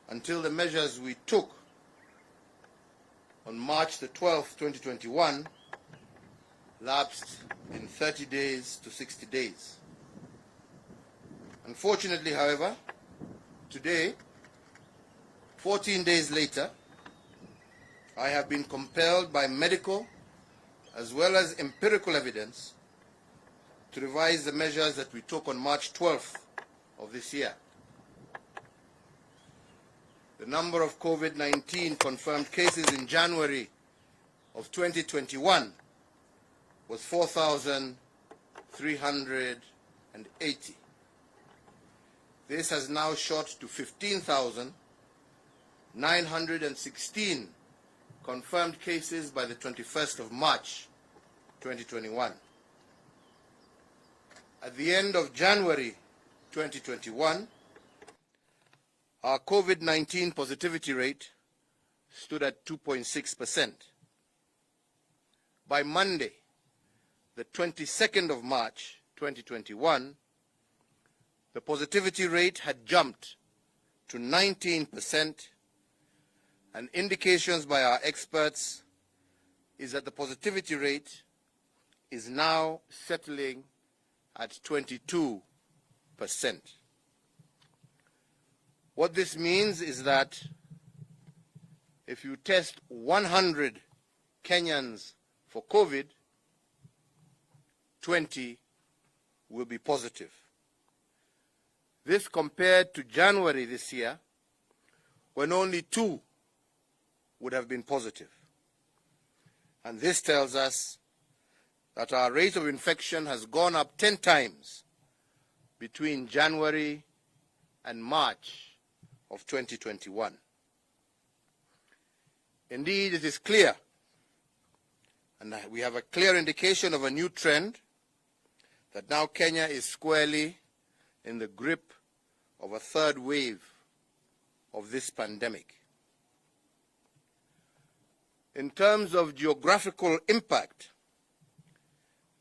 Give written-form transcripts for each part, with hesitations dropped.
until the measures we took on March the 12th, 2021 lapsed in 30 days to 60 days. Unfortunately, however, today, 14 days later, I have been compelled by medical as well as empirical evidence to revise the measures that we took on March 12th of this year. The number of COVID-19 confirmed cases in January of 2021 was 4,380. This has now shot to 15,916 confirmed cases by the 21st of March 2021. At the end of January 2021, our COVID-19 positivity rate stood at 2.6%. By Monday, the 22nd of March 2021, the positivity rate had jumped to 19%, and indications by our experts is that the positivity rate is now settling at 22%. What this means is that if you test 100 Kenyans for COVID, 20 will be positive. This compared to January this year, when only 2 would have been positive. And this tells us that our rate of infection has gone up 10 times between January and March of 2021. Indeed, it is clear, and we have a clear indication of a new trend, that now Kenya is squarely in the grip of a third wave of this pandemic. In terms of geographical impact,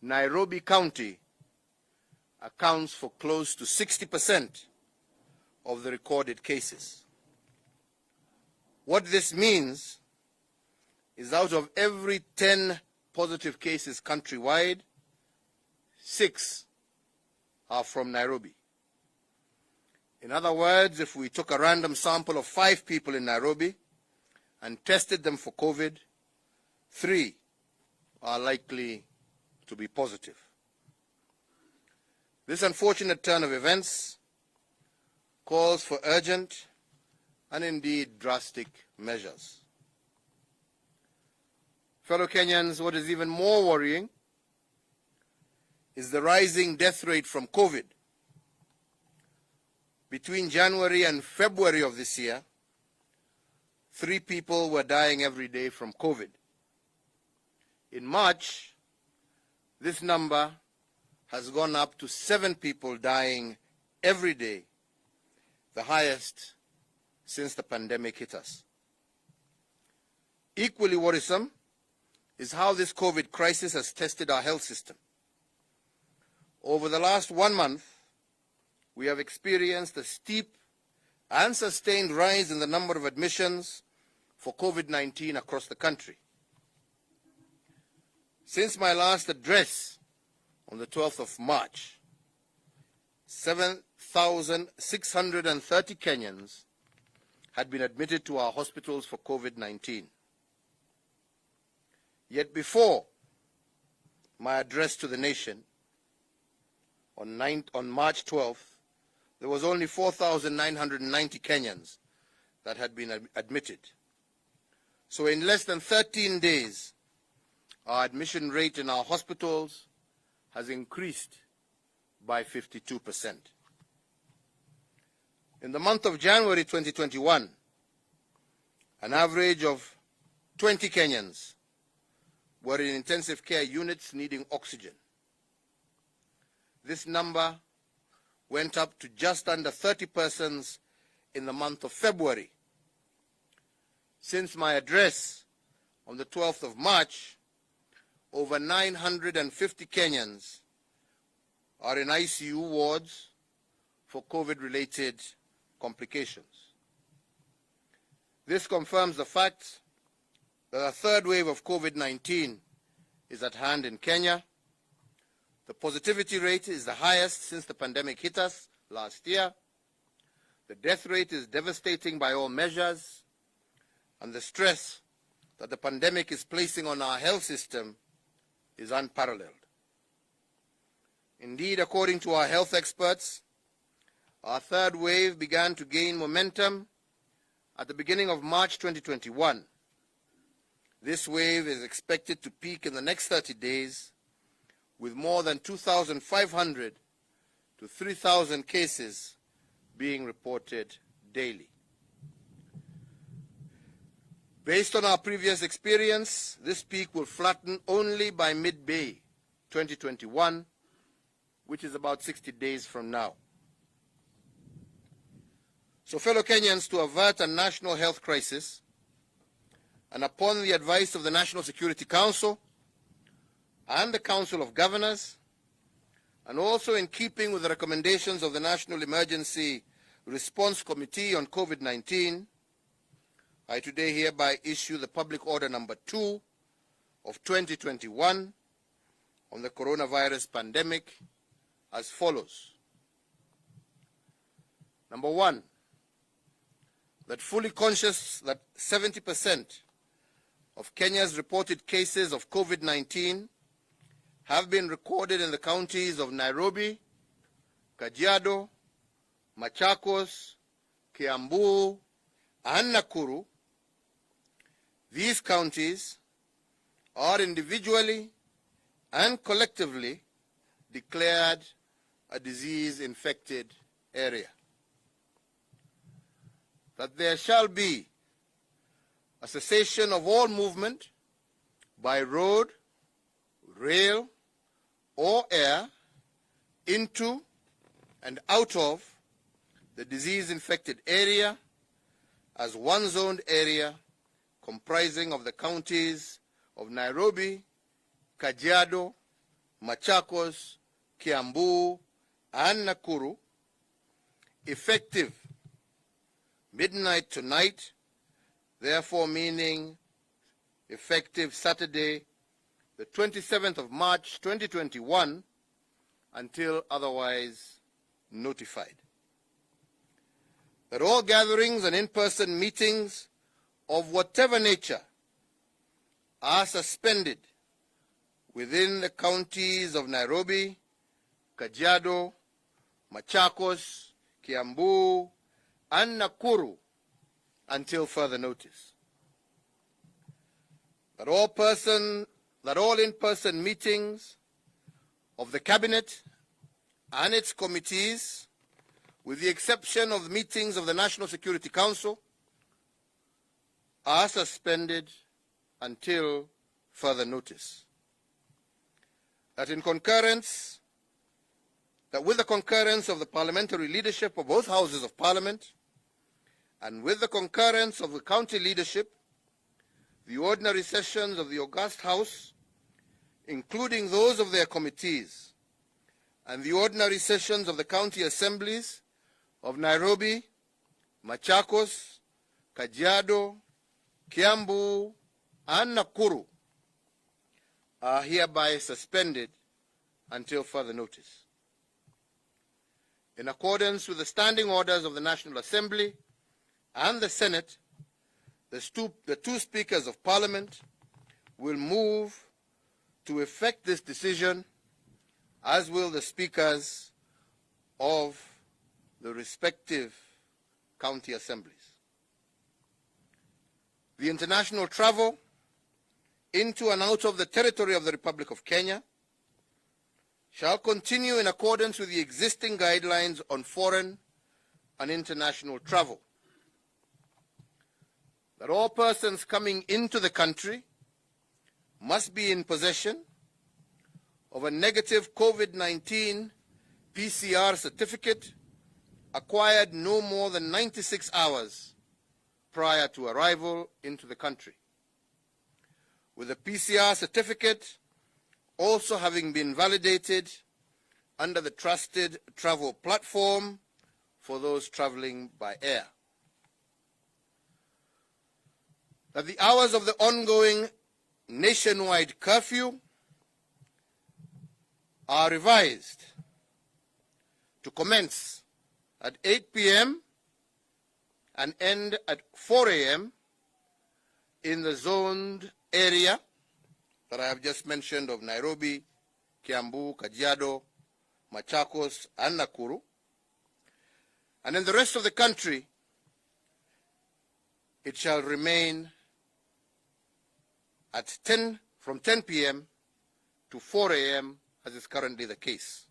Nairobi County accounts for close to 60% of the recorded cases. What this means is out of every 10 positive cases countrywide, 6 are from Nairobi. In other words, if we took a random sample of 5 people in Nairobi and tested them for COVID, 3 are likely to be positive. This unfortunate turn of events calls for urgent and indeed drastic measures. Fellow Kenyans, what is even more worrying is the rising death rate from COVID. Between January and February of this year, 3 people were dying every day from COVID. In March, this number has gone up to 7 people dying every day, the highest since the pandemic hit us. Equally worrisome is how this COVID crisis has tested our health system. Over the last 1 month, we have experienced a steep and sustained rise in the number of admissions for COVID-19 across the country. Since my last address on the 12th of March, 7,630 Kenyans had been admitted to our hospitals for COVID-19. Yet before my address to the nation on March 12th, there was only 4,990 Kenyans that had been admitted. So in less than 13 days, our admission rate in our hospitals has increased by 52%. In the month of January 2021, an average of 20 Kenyans were in intensive care units needing oxygen. This number went up to just under 30 persons in the month of February. Since my address on the 12th of March, over 950 Kenyans are in ICU wards for COVID-related complications. This confirms the fact that a third wave of COVID-19 is at hand in Kenya. The positivity rate is the highest since the pandemic hit us last year. The death rate is devastating by all measures, and the stress that the pandemic is placing on our health system is unparalleled. Indeed, according to our health experts, our third wave began to gain momentum at the beginning of March 2021. This wave is expected to peak in the next 30 days with more than 2,500 to 3,000 cases being reported daily. Based on our previous experience, this peak will flatten only by mid-May 2021, which is about 60 days from now. So, fellow Kenyans, to avert a national health crisis, and upon the advice of the National Security Council and the Council of Governors, and also in keeping with the recommendations of the National Emergency Response Committee on COVID-19, I today hereby issue the Public Order Number 2 of 2021 on the coronavirus pandemic as follows. Number 1, that fully conscious that 70% of Kenya's reported cases of COVID-19 have been recorded in the counties of Nairobi, Kajiado, Machakos, Kiambu, and Nakuru, these counties are individually and collectively declared a disease-infected area. That there shall be a cessation of all movement by road, rail, or air into and out of the disease-infected area as one zoned area comprising of the counties of Nairobi, Kajiado, Machakos, Kiambu, and Nakuru, effective midnight tonight, therefore meaning effective Saturday, the 27th of March 2021, until otherwise notified. That all gatherings and in-person meetings of whatever nature are suspended within the counties of Nairobi, Kajiado, Machakos, Kiambu, and Nakuru until further notice. That all in-person meetings of the Cabinet and its committees, with the exception of meetings of the National Security Council, are suspended until further notice. That with the concurrence of the parliamentary leadership of both houses of Parliament, and with the concurrence of the county leadership, the ordinary sessions of the August House, including those of their committees, and the ordinary sessions of the county assemblies of Nairobi, Machakos, Kajiado, Kiambu, and Nakuru are hereby suspended until further notice. In accordance with the standing orders of the National Assembly and the Senate, the two Speakers of Parliament will move to effect this decision, as will the Speakers of the respective county assemblies. The international travel into and out of the territory of the Republic of Kenya shall continue in accordance with the existing guidelines on foreign and international travel. That all persons coming into the country must be in possession of a negative COVID-19 PCR certificate acquired no more than 96 hours prior to arrival into the country, with the PCR certificate also having been validated under the trusted travel platform for those traveling by air. that the hours of the ongoing nationwide curfew are revised to commence at 8 p.m. and end at 4 a.m. in the zoned area that I have just mentioned of Nairobi, Kiambu, Kajiado, Machakos, and Nakuru. And in the rest of the country, it shall remain at from 10 p.m. to 4 a.m. as is currently the case.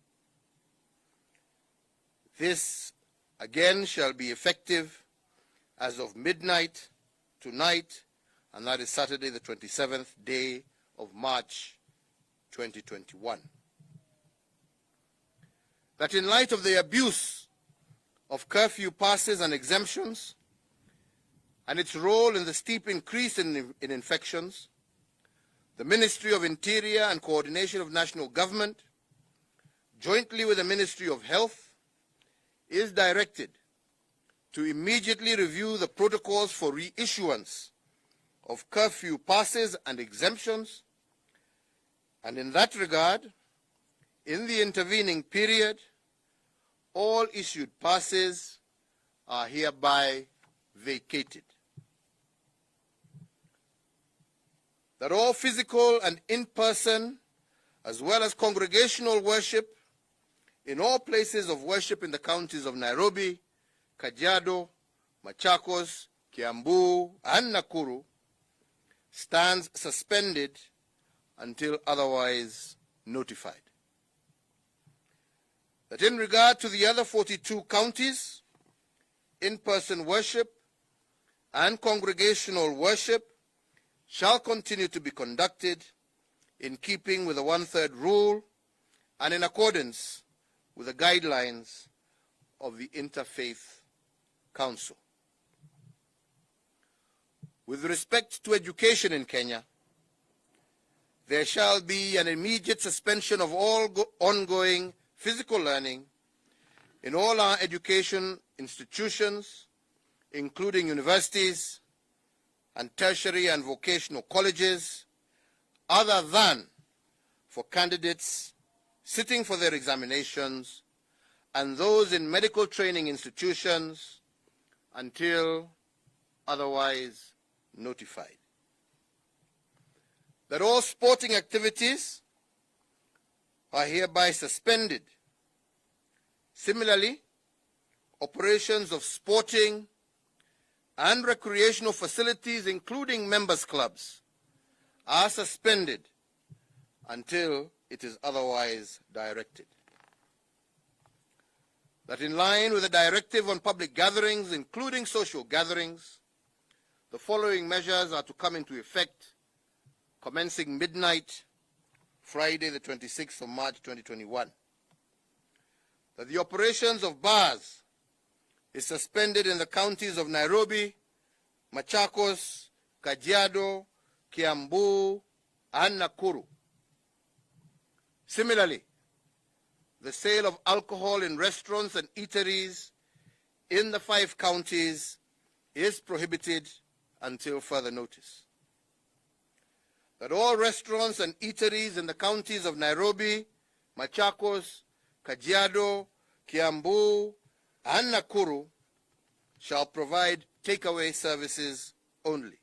This again shall be effective as of midnight tonight, and that is Saturday, the 27th day of March 2021. That in light of the abuse of curfew passes and exemptions and its role in the steep increase in infections, the Ministry of Interior and Coordination of National Government, jointly with the Ministry of Health, is directed to immediately review the protocols for reissuance of curfew passes and exemptions, and in that regard, in the intervening period, all issued passes are hereby vacated. That all physical and in-person, as well as congregational worship in all places of worship in the counties of Nairobi, Kajiado, Machakos, Kiambu, and Nakuru stands suspended until otherwise notified. That in regard to the other 42 counties, in-person worship and congregational worship shall continue to be conducted in keeping with the one-third rule and in accordance with the guidelines of the Interfaith Council. With respect to education in Kenya, there shall be an immediate suspension of all ongoing physical learning in all our education institutions, including universities and tertiary and vocational colleges, other than for candidates sitting for their examinations and those in medical training institutions until otherwise notified. That all sporting activities are hereby suspended. Similarly, operations of sporting and recreational facilities, including members' clubs, are suspended until it is otherwise directed. That in line with the directive on public gatherings, including social gatherings, the following measures are to come into effect commencing midnight, Friday the 26th of March 2021. That the operations of bars is suspended in the counties of Nairobi, Machakos, Kajiado, Kiambu, and Nakuru. Similarly, the sale of alcohol in restaurants and eateries in the 5 counties is prohibited until further notice. That all restaurants and eateries in the counties of Nairobi, Machakos, Kajiado, Kiambu, and Nakuru shall provide takeaway services only.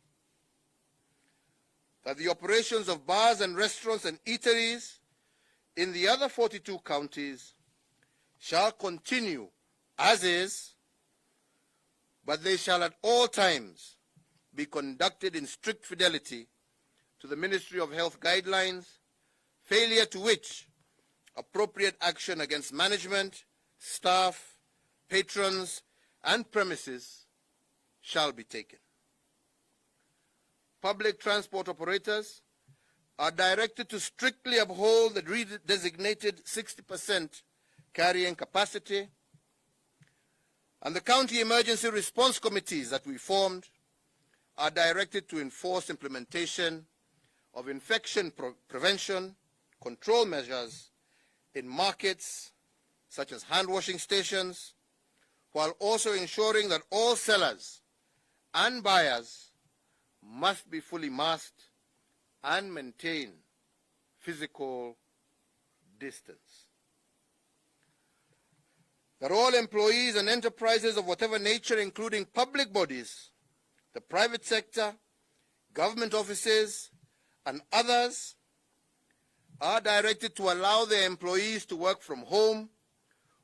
That the operations of bars and restaurants and eateries in the other 42 counties shall continue as is, but they shall at all times be conducted in strict fidelity to the Ministry of Health guidelines, failure to which appropriate action against management, staff, patrons, and premises shall be taken. Public transport operators are directed to strictly uphold the designated 60% carrying capacity, and the county emergency response committees that we formed are directed to enforce implementation of infection prevention control measures in markets such as hand-washing stations, while also ensuring that all sellers and buyers must be fully masked and maintain physical distance. That all employees and enterprises of whatever nature, including public bodies, the private sector, government offices, and others, are directed to allow their employees to work from home,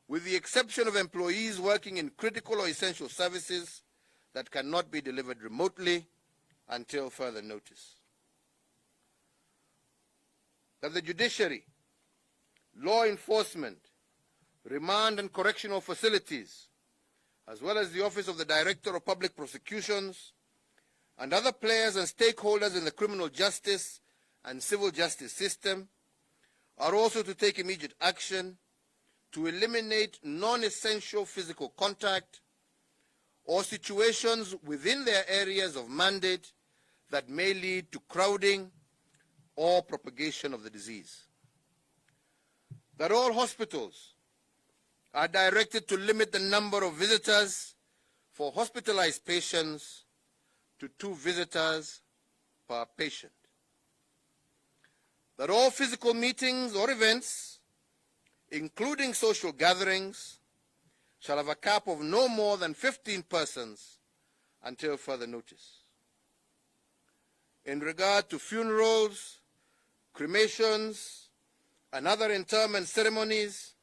with the exception of employees working in critical or essential services that cannot be delivered remotely until further notice. That the judiciary, law enforcement, remand and correctional facilities, as well as the Office of the Director of Public Prosecutions, and other players and stakeholders in the criminal justice and civil justice system, are also to take immediate action to eliminate non-essential physical contact or situations within their areas of mandate that may lead to crowding or propagation of the disease. That all hospitals are directed to limit the number of visitors for hospitalized patients to 2 visitors per patient. That all physical meetings or events, including social gatherings, shall have a cap of no more than 15 persons until further notice. In regard to funerals, cremations, and other interment ceremonies,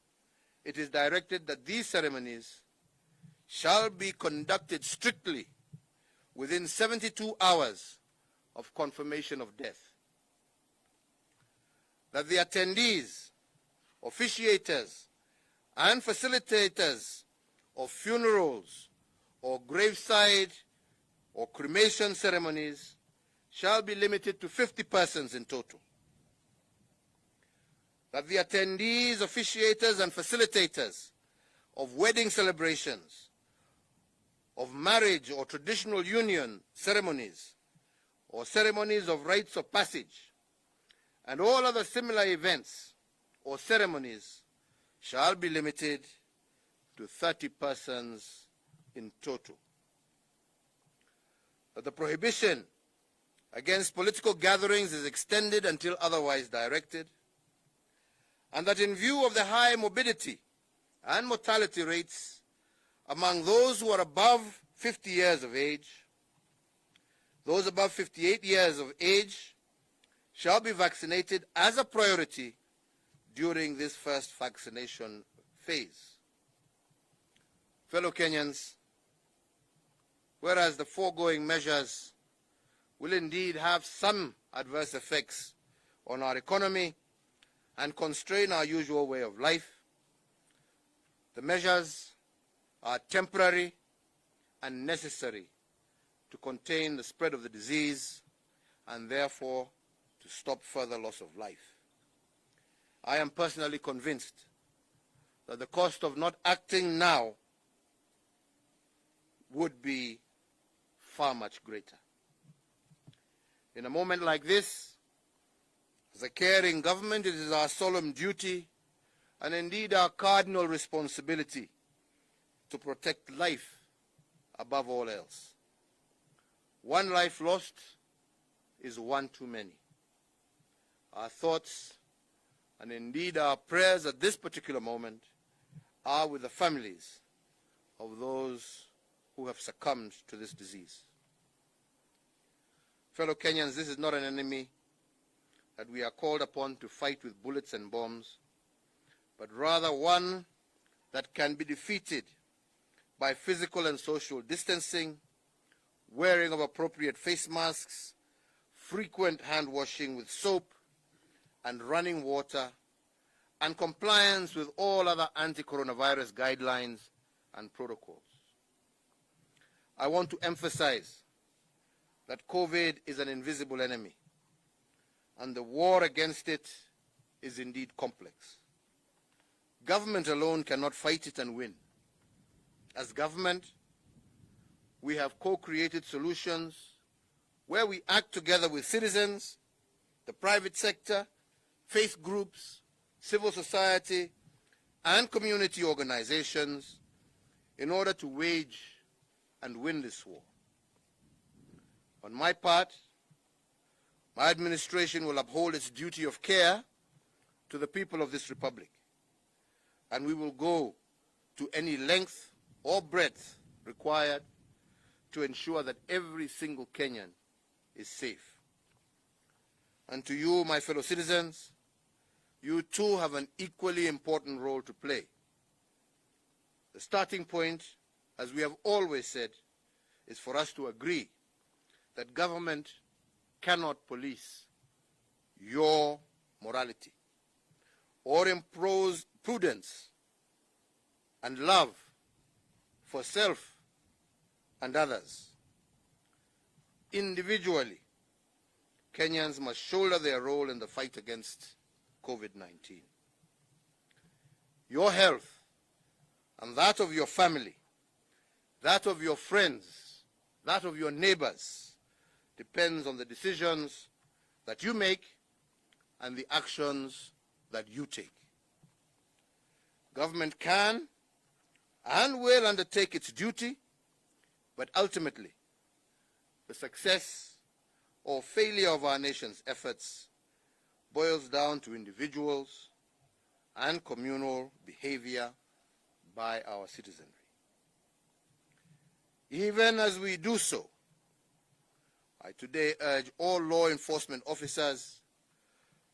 it is directed that these ceremonies shall be conducted strictly within 72 hours of confirmation of death. That the attendees, officiators, and facilitators of funerals or graveside or cremation ceremonies shall be limited to 50 persons in total. That the attendees, officiators, and facilitators of wedding celebrations, of marriage or traditional union ceremonies, or ceremonies of rites of passage, and all other similar events or ceremonies shall be limited to 30 persons in total. That the prohibition against political gatherings is extended until otherwise directed, and that in view of the high morbidity and mortality rates among those who are above 50 years of age, those above 58 years of age shall be vaccinated as a priority during this first vaccination phase. Fellow Kenyans, whereas the foregoing measures will indeed have some adverse effects on our economy and constrain our usual way of life, the measures are temporary and necessary to contain the spread of the disease and therefore to stop further loss of life. I am personally convinced that the cost of not acting now would be far much greater. In a moment like this, as a caring government, it is our solemn duty and indeed our cardinal responsibility to protect life above all else. One life lost is one too many. Our thoughts and indeed our prayers at this particular moment are with the families of those who have succumbed to this disease. Fellow Kenyans, this is not an enemy that we are called upon to fight with bullets and bombs, but rather one that can be defeated by physical and social distancing, wearing of appropriate face masks, frequent hand washing with soap and running water, and compliance with all other anti-coronavirus guidelines and protocols. I want to emphasize that COVID is an invisible enemy, and the war against it is indeed complex. Government alone cannot fight it and win. As government, we have co-created solutions where we act together with citizens, the private sector, faith groups, civil society, and community organizations in order to wage and win this war. On my part, my administration will uphold its duty of care to the people of this republic, and we will go to any length or breadth required to ensure that every single Kenyan is safe. And to you, my fellow citizens, you too have an equally important role to play. The starting point, as we have always said, is for us to agree that government cannot police your morality or impose prudence and love for self and others. Individually, Kenyans must shoulder their role in the fight against COVID-19. Your health and that of your family, that of your friends, that of your neighbors, depends on the decisions that you make and the actions that you take. Government can and will undertake its duty, but ultimately, the success or failure of our nation's efforts boils down to individuals and communal behavior by our citizenry. Even as we do so, I today urge all law enforcement officers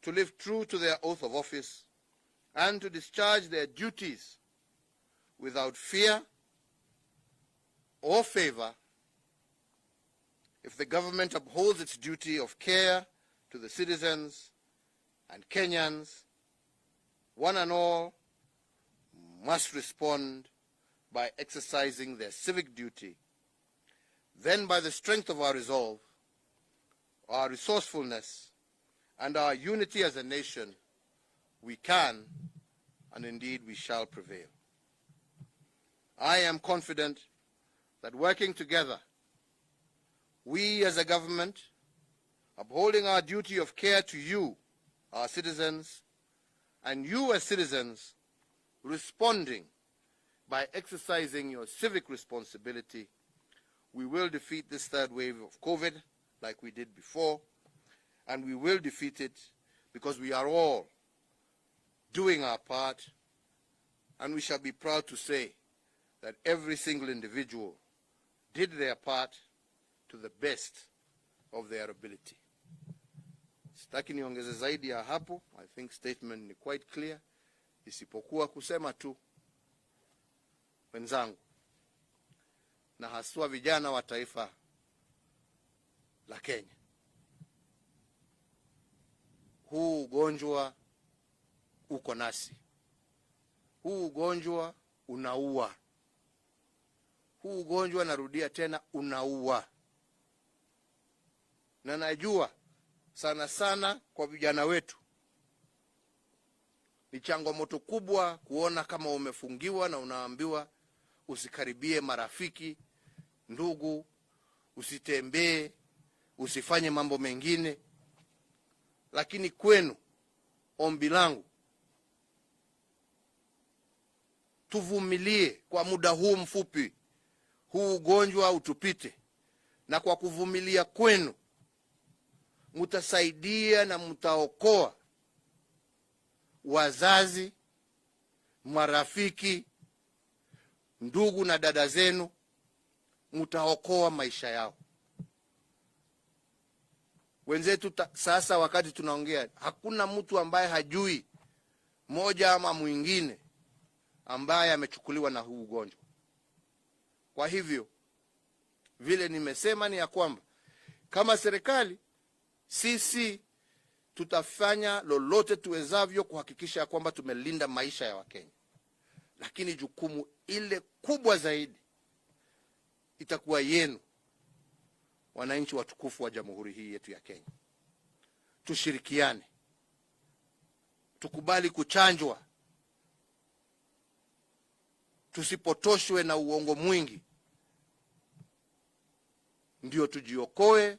to live true to their oath of office and to discharge their duties without fear or favor. If the government upholds its duty of care to the citizens and Kenyans, one and all must respond by exercising their civic duty. Then, by the strength of our resolve, our resourcefulness, and our unity as a nation, we can, and indeed we shall prevail. I am confident that working together, we as a government, upholding our duty of care to you, our citizens, and you as citizens, responding by exercising your civic responsibility, we will defeat this third wave of COVID like we did before, and we will defeat it because we are all doing our part, and we shall be proud to say that every single individual did their part to the best of their ability. Sitaki niongeze zaidi ya hapo. I think statement ni quite clear, isipokuwa kusema tu, wenzangu, na haswa vijana wa taifa la Kenya, huu ugonjwa uko nasi. Huu ugonjwa unaua. Huu ugonjwa, narudia tena, unaua. Na najua sana sana kwa vijana wetu ni changamoto kubwa kuona kama umefungiwa na unaambiwa usikaribie marafiki, ndugu, usitembee, usifanye mambo mengine. Lakini kwenu, ombi langu, tuvumilie kwa muda huu mfupi, huu ugonjwa utupite, na kwa kuvumilia kwenu mutasaidia na mutaokoa wazazi, marafiki, ndugu na dada zenu, mutaokoa maisha yao. Wenzetu sasa wakati tunaongea, hakuna mtu ambaye hajui moja ama mwingine ambaye amechukuliwa na huu ugonjwa. Kwa hivyo, vile nimesema ni ya kwamba kama serikali, sisi tutafanya lolote tuwezavyo kuhakikisha kwamba tumelinda maisha ya Wakenya. Lakini jukumu ile kubwa zaidi itakuwa yenu, wananchi watukufu wa jamhuri hii yetu ya Kenya. Tushirikiane, tukubali kuchanjwa, tusipotoshwe na uongo mwingi, ndio tujiokoe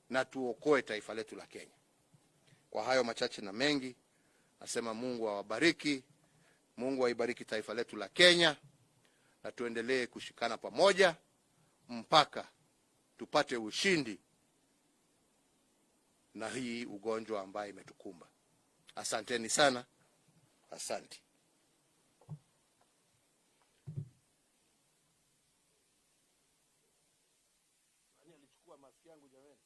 na tuokoe taifa letu la Kenya. Kwa hayo machache na mengi, nasema Mungu awabariki, Mungu aibariki taifa letu la Kenya, na tuendelee kushikana pamoja mpaka tupate ushindi na hii ugonjwa ambayo imetukumba. Asanteni sana. Asante. Nani alichukua maski yangu jamani?